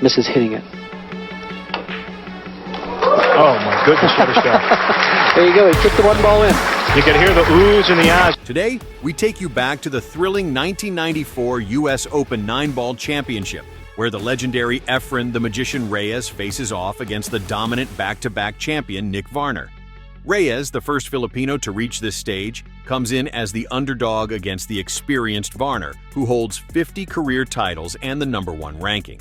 misses hitting it. Oh my goodness, what a shot. There you go, he kicked the one ball in. You can hear the oohs in the eyes. Today, we take you back to the thrilling 1994 U.S. Open 9-ball championship, where the legendary Efren the Magician Reyes faces off against the dominant back-to-back champion Nick Varner. Reyes, the first Filipino to reach this stage, comes in as the underdog against the experienced Varner, who holds 50 career titles and the #1 ranking.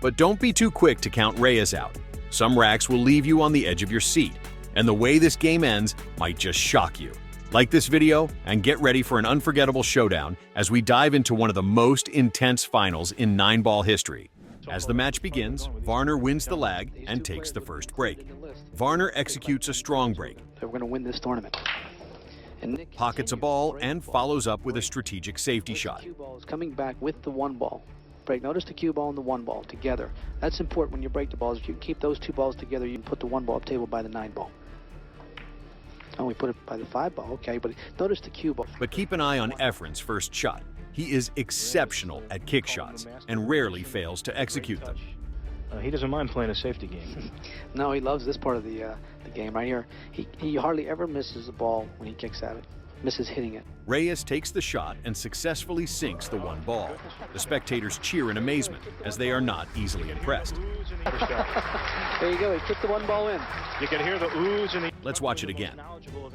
But don't be too quick to count Reyes out. Some racks will leave you on the edge of your seat, and the way this game ends might just shock you. Like this video and get ready for an unforgettable showdown as we dive into one of the most intense finals in 9-ball history. As the match begins, Varner wins the lag and takes the first break. Varner executes a strong break, So we're going to win this tournament. And Nick pockets a ball, and follows up with a strategic safety shot. Cue ball is coming back with the one ball. Break. Notice the cue ball and the one ball together. That's important when you break the balls. If you keep those two balls together, you can put the one ball up table by the 9 ball. Oh, we put it by the 5 ball. Okay, but notice the cue ball. But keep an eye on Efren's first shot. He is exceptional at kick shots and rarely fails to execute them. He doesn't mind playing a safety game. No, he loves this part of the game right here. He hardly ever misses the ball when he kicks at it. Misses hitting it. Reyes takes the shot and successfully sinks the one ball. The spectators cheer in amazement, as they are not easily impressed. There you go, he kicked the one ball in. You can hear the oohs in the... Let's watch it again.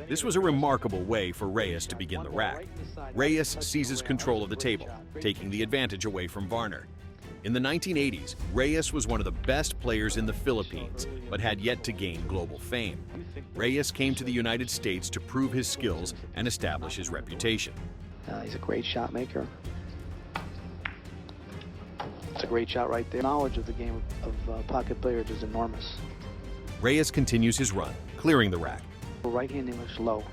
This was a remarkable way for Reyes to begin the rack. Reyes seizes control of the table, taking the advantage away from Varner. In the 1980s, Reyes was one of the best players in the Philippines, but had yet to gain global fame. Reyes came to the United States to prove his skills and establish his reputation. He's a great shot maker. It's a great shot right there. Knowledge of the game of pocket billiards is enormous. Reyes continues his run, clearing the rack. Right hand English low.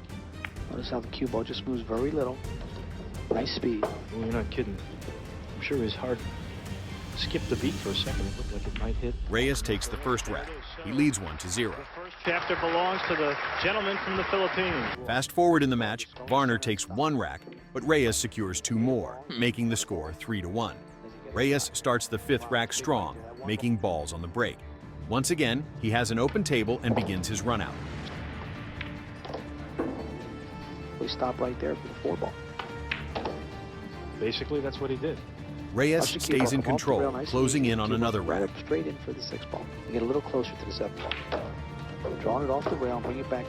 Notice how the cue ball just moves very little. Nice speed. Oh, you're not kidding. I'm sure his heart skipped the beat for a second. It looked like it might hit. Reyes takes the first rack. He leads 1-0. The first chapter belongs to the gentleman from the Philippines. Fast forward in the match, Varner takes 1 rack, but Reyes secures 2 more, making the score 3-1. Reyes starts the 5th rack strong, making balls on the break. Once again, he has an open table and begins his run out. We stop right there for the 4 ball. Basically, that's what he did. Reyes Watch the cue stays ball in come off the rail, control, nice closing speed. in on Cue ball another right rack. up straight in for the 6 ball. You get a little closer to the 7 ball. Drawing it off the rail, bring it back.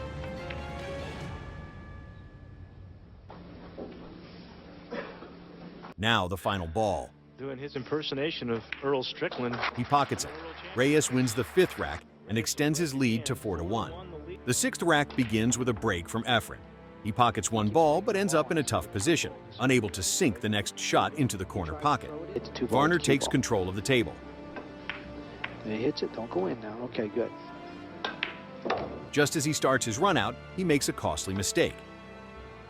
Now the final ball. Doing his impersonation of Earl Strickland. He pockets it. Reyes wins the 5th rack and extends his lead to 4-1. The 6th rack begins with a break from Efren. He pockets 1 ball but ends up in a tough position, unable to sink the next shot into the corner pocket. It's 2 ball, Varner cue takes ball. control of the table. And he hits it, don't go in now. Okay, good. Just as he starts his run out, he makes a costly mistake.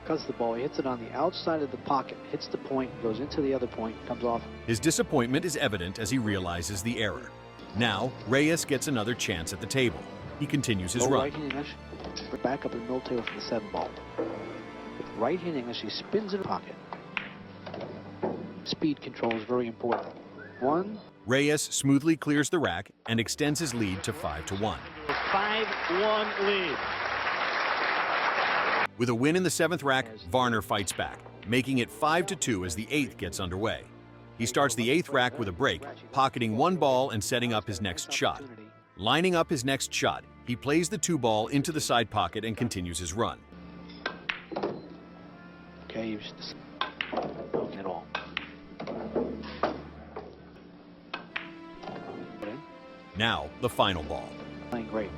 Cuts the ball, he hits it on the outside of the pocket, hits the point, goes into the other point, comes off. His disappointment is evident as he realizes the error. Now, Reyes gets another chance at the table. He continues his Low run. right hand English, back up in the middle table for the 7 ball. With right hand English, he spins in the pocket. Speed control is very important. 1, Reyes smoothly clears the rack and extends his lead to 5-1. 5-1 lead. With a win in the 7th rack, Varner fights back, making it 5-2 as the 8th gets underway. He starts the 8th rack with a break, pocketing 1 ball and setting up his next shot. Lining up his next shot, he plays the 2 ball into the side pocket and continues his run. okay, you just at all. Now, the final ball. Playing great.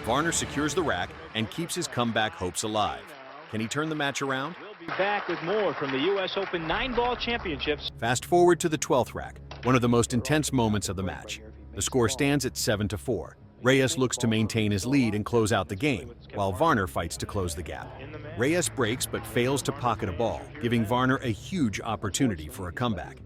Varner secures the rack and keeps his comeback hopes alive. Can he turn the match around? We'll be back with more from the U.S. Open 9-ball championships. Fast forward to the 12th rack, one of the most intense moments of the match. The score stands at 7-4. Reyes looks to maintain his lead and close out the game, while Varner fights to close the gap. Reyes breaks but fails to pocket a ball, giving Varner a huge opportunity for a comeback.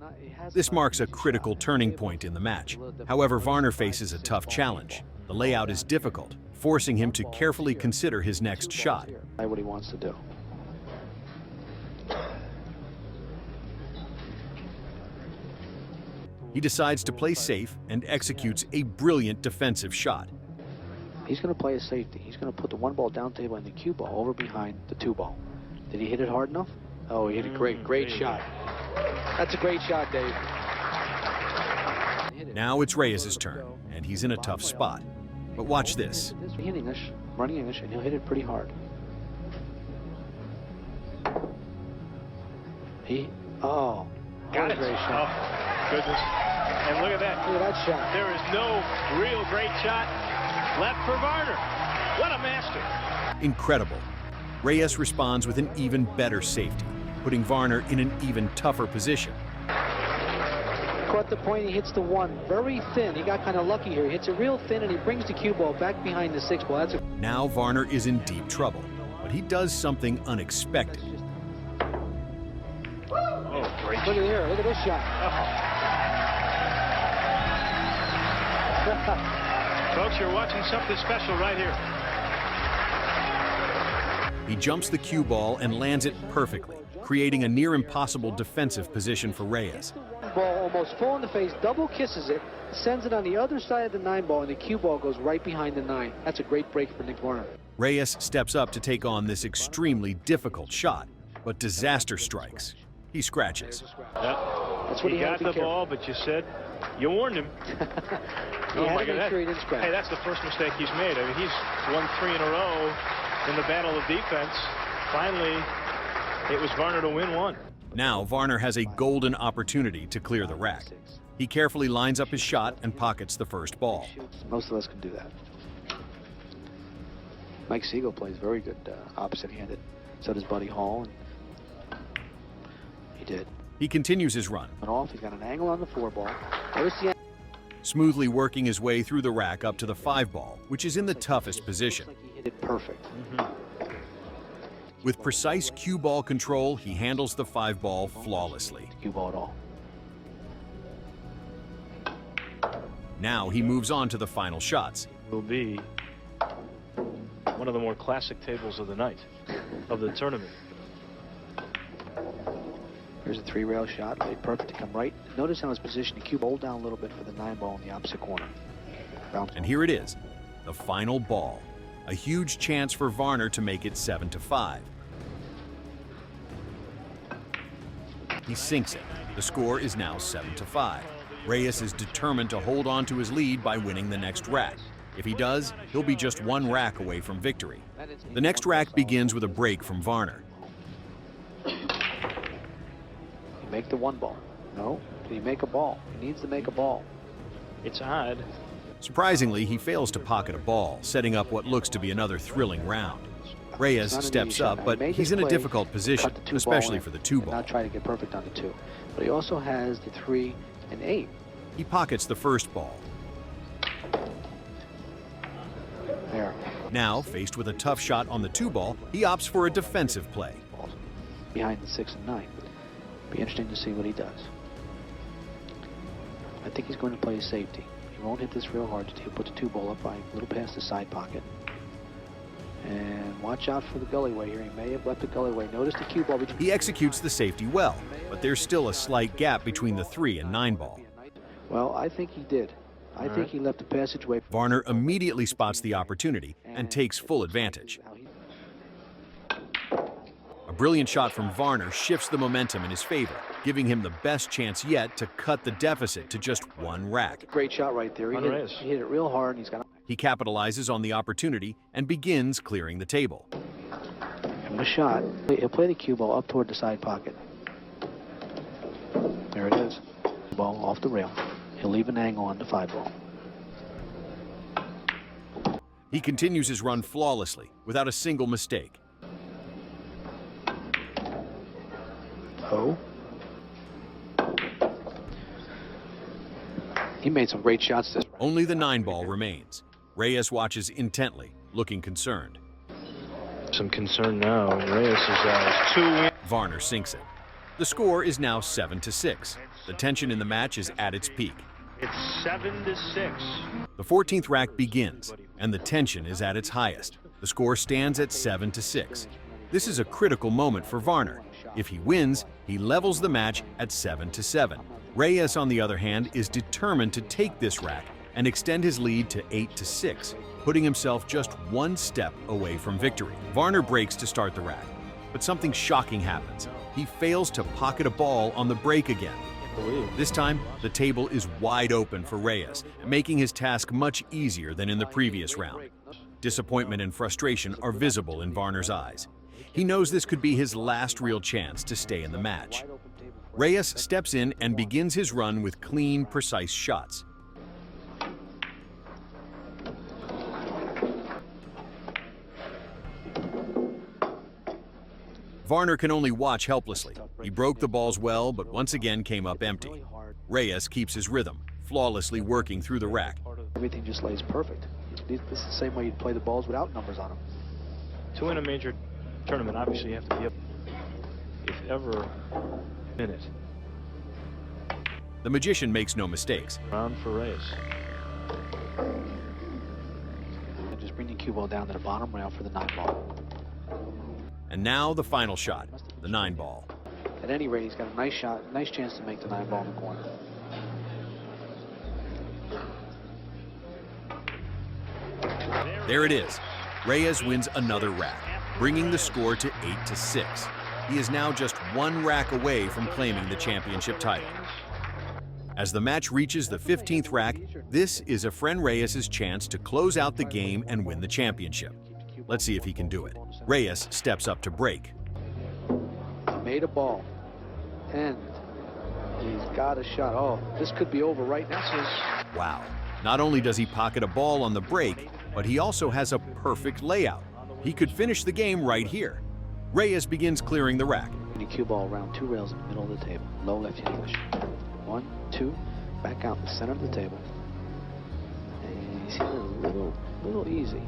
This marks a critical turning point in the match. However, Varner faces a tough challenge. The layout is difficult, forcing him to carefully consider his next shot. What he wants to do. He decides to play safe and executes a brilliant defensive shot. He's going to play a safety. He's going to put the one ball down table and the cue ball over behind the two ball. Did he hit it hard enough? Oh, he hit it great. Great shot. That's a great shot, Dave. Now it's Reyes' turn, and he's in a tough spot. But watch this. In English, running English, and he'll hit it pretty hard. Oh, got it. Great shot. Oh, goodness. And look at that. Look at that shot. There is no real great shot left for Varner. What a master. Incredible. Reyes responds with an even better safety, putting Varner in an even tougher position. Caught the point, he hits the one very thin. He got kind of lucky here. He hits it real thin, and he brings the cue ball back behind the six ball. Now Varner is in deep trouble, but he does something unexpected. Oh, great. Look at here. Look at this shot. Folks, you're watching something special right here. He jumps the cue ball and lands it perfectly, creating a near impossible defensive position for Reyes. Ball almost full in the face, double kisses it, sends it on the other side of the nine ball, and the cue ball goes right behind the nine. That's a great break for Nick Varner. Reyes steps up to take on this extremely difficult shot, but disaster strikes. He scratches. That's what he got had to the be careful. ball, but you said you warned him. He had to make sure he didn't scratch. Hey, that's the first mistake he's made. I mean, he's won 3 in a row in the battle of defense. Finally, it was Varner to win one. Now Varner has a golden opportunity to clear the rack. He carefully lines up his shot and pockets the first ball. Most of us can do that. Mike Siegel plays very good opposite-handed. So does Buddy Hall. And he did. He continues his run, Went off. He's got an angle on the 4 ball. There's the smoothly working his way through the rack up to the 5 ball, which is in the toughest position. Looks like he hit it perfect. With precise cue ball control, he handles the 5 ball flawlessly. Cue ball at all. Now he moves on to the final shots. Will be one of the more classic tables of the night, of the tournament. Here's a 3-rail shot, laid perfect to come right. Notice how his position, the cue ball down a little bit for the 9 ball in the opposite corner. And here it is, the final ball. A huge chance for Varner to make it 7-5. He sinks it. The score is now 7-5. Reyes is determined to hold on to his lead by winning the next rack. If he does, he'll be just 1 rack away from victory. The next rack begins with a break from Varner. You make the 1 ball. No, you make a ball. He needs to make a ball. It's odd. Surprisingly, he fails to pocket a ball, setting up what looks to be another thrilling round. Reyes steps up, but he's in a difficult position, especially for the 2 ball. Not trying to get perfect on the 2. But he also has the 3 and 8. He pockets the first ball. There. Now, faced with a tough shot on the 2 ball, he opts for a defensive play. Behind the 6 and 9. Be interesting to see what he does. I think he's going to play a safety. He won't hit this real hard. He'll put the 2 ball up by a little past the side pocket. And watch out for the gullyway here. He may have left the gullyway. Notice the cue ball between. He executes the safety well, but there's still a slight gap between the 3 and 9 ball. Well, I think he did. I think he left the passageway. Varner immediately spots the opportunity and takes full advantage. A brilliant shot from Varner shifts the momentum in his favor, giving him the best chance yet to cut the deficit to just 1 rack. Great shot right there. He hit it real hard, and he's got. He capitalizes on the opportunity and begins clearing the table. Give him a shot. He'll play the cue ball up toward the side pocket. There it is. Ball off the rail. He'll leave an angle on the 5 ball. He continues his run flawlessly, without a single mistake. Oh. He made some great shots this round. Only the 9 ball remains. Reyes watches intently, looking concerned. Some concern now. Reyes is 2 wins. Varner sinks it. The score is now 7-6. The tension in the match is at its peak. It's 7-6. The 14th rack begins, and the tension is at its highest. The score stands at 7-6. This is a critical moment for Varner. If he wins, he levels the match at 7-7. Reyes, on the other hand, is determined to take this rack and extend his lead to 8-6, putting himself just one step away from victory. Varner breaks to start the rack, but something shocking happens. He fails to pocket a ball on the break again. This time, the table is wide open for Reyes, making his task much easier than in the previous round. Disappointment and frustration are visible in Varner's eyes. He knows this could be his last real chance to stay in the match. Reyes steps in and begins his run with clean, precise shots. Varner can only watch helplessly. He broke the balls well, but once again came up empty. Reyes keeps his rhythm, flawlessly working through the rack. Everything just lays perfect. This is the same way you'd play the balls without numbers on them. To win a major tournament, obviously you have to be up, if ever, in it. The magician makes no mistakes. Round for Reyes. And just bring the cue ball down to the bottom rail for the 9-ball. And now the final shot, the 9-ball. At any rate, he's got a nice shot, nice chance to make the 9-ball in the corner. There it is. Reyes wins another rack, bringing the score to 8-6. He is now just one rack away from claiming the championship title. As the match reaches the 15th rack, this is Efren Reyes' chance to close out the game and win the championship. Let's see if he can do it. Reyes steps up to break. He made a ball, and he's got a shot. Oh, this could be over right now. Wow. Not only does he pocket a ball on the break, but he also has a perfect layout. He could finish the game right here. Reyes begins clearing the rack. The cue ball around 2 rails in the middle of the table. Low left English. 1, 2, back out in the center of the table. And he's hitting a little easy.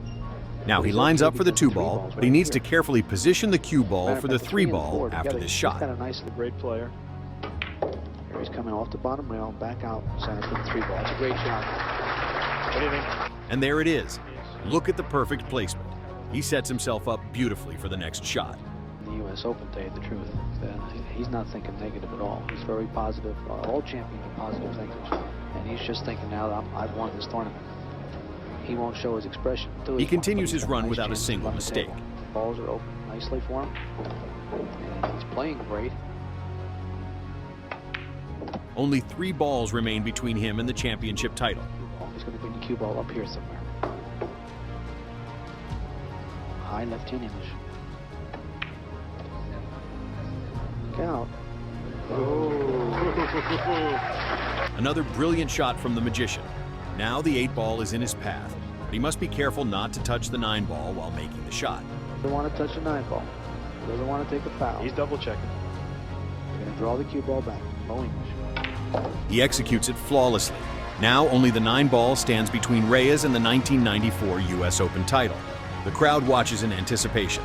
Now he lines up for the 2-ball, but he needs to carefully position the cue ball for the 3-ball after this shot. He's got a nice, Great player. Here he's coming off the bottom rail, back out center for the 3-ball. It's a great shot. What do you think? And there it is. Look at the perfect placement. He sets himself up beautifully for the next shot. The U.S. Open, to tell you the truth, he's not thinking negative at all. He's very positive. All champions are positive thinkers. And he's just thinking, now that I've won this tournament. He won't show his expression. He continues his run without a single mistake. Balls are open nicely for him. And he's playing great. Only 3 balls remain between him and the championship title. He's going to bring the cue ball up here somewhere. High left-hand English. Look out. Another brilliant shot from the magician. Now the 8-ball is in his path, but he must be careful not to touch the 9-ball while making the shot. Doesn't want to touch the 9-ball. Doesn't want to take a foul. He's double checking. He's going to draw the cue ball back. Low English. He executes it flawlessly. Now only the 9-ball stands between Reyes and the 1994 U.S. Open title. The crowd watches in anticipation.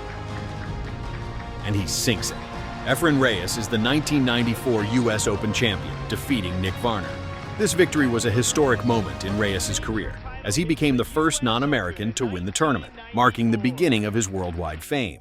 And he sinks it. Efren Reyes is the 1994 U.S. Open champion, defeating Nick Varner. This victory was a historic moment in Reyes' career, as he became the first non-American to win the tournament, marking the beginning of his worldwide fame.